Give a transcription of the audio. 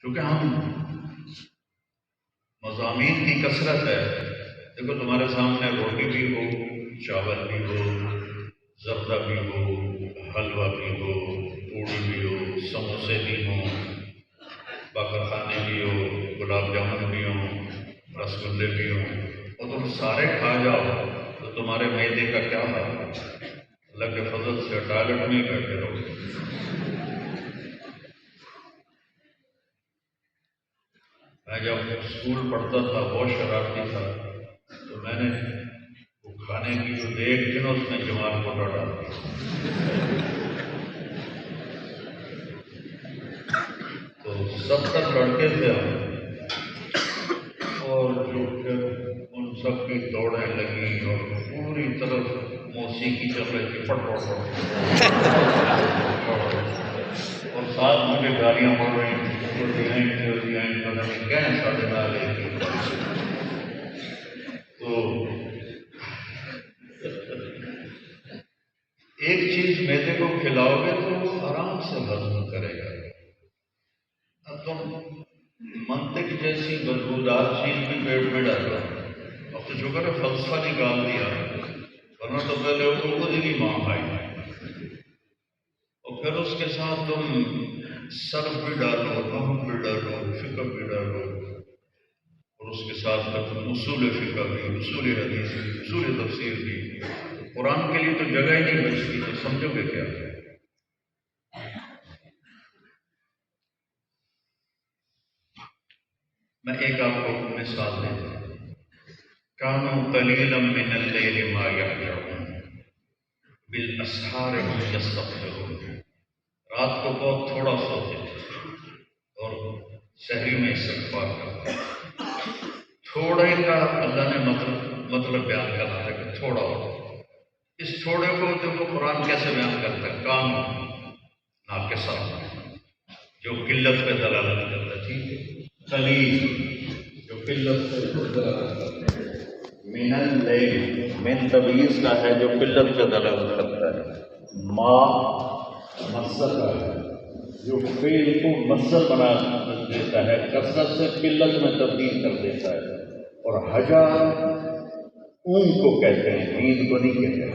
چونکہ ہم مضامین کی کثرت ہے. دیکھو تمہارے سامنے روٹی بھی ہو، چاول بھی ہو، زردہ بھی ہو، حلوہ بھی ہو، پوڑی بھی ہو، سموسے بھی ہوں، باقر خانے بھی ہو، گلاب جامن بھی ہوں، رس گلے بھی ہوں، اور تم سارے کھا جاؤ تو تمہارے معدے کا کیا حال ہے؟ اللہ کے فضل سے ٹائلٹ میں ہی بیٹھے رہو. میں جب اسکول پڑھتا تھا بہت شرارتی تھا، تو میں نے وہ کھانے کی جو دیکھ تھی نا اس میں جمال پوٹا ڈال دیا. تو 70 لڑکے تھے ہم، اور جو پھر ان سب کی دوڑیں لگی اور پوری طرف موسیقی چل رہی تھی، پٹ پٹ پٹ، اور ساتھ مجھے گالیاں پڑ رہی تھیں، پتہ نہیں کیا ساڑھے نہ لے گی. تو ایک چیز معدے کو کھلاؤ گے تو وہ آرام سے ہضم کرے گا. اب تم منطق جیسی بدبودار چیز بھی پیٹ میں ڈالو. اب تو شکر ہے فلسفہ نکال دیا، ورنہ تو پہلے وہ خود ہی ماں آئی، اور پھر اس کے ساتھ تم صرف بھی ڈالو، نحو بھی ڈالو، فقہ بھی ڈالو، اور اس کے ساتھ اصول فقہ بھی، اصول حدیث بھی، اصول تفسیر بھی. قرآن کے لیے تو جگہ ہی نہیں بچتی، تو سمجھو گے کیا؟ میں ایک آپ کو مثال دیتا ہوں. کانوا قلیلا من اللیل ما یہجعون بالاسحار هم یستغفرون. رات کو بہت تھوڑا سوتے تھے اور سحری میں استغفار کرتے. تھوڑے کا اللہ نے مطلب بیان کرنا ہے کہ تھوڑا ہو. اس تھوڑے کو دیکھو قرآن کیسے بیان کرتا ہے، کام ناقصہ جو قلت پہ دلالت کرتا ہے. ٹھیک ہے، قلیل جو قلت پہ دلالت کرتا ہے، من اللیل من تبعیض کا ہے جو قلت پہ دلالت کرتا ہے، ما مصدر کا ہے جو فعل کو مصدر بنا دیتا ہے، کثرت سے قلت میں تبدیل کر دیتا ہے. اور حجا اون کو کہتے ہیں، نیند کو نہیں کہتے.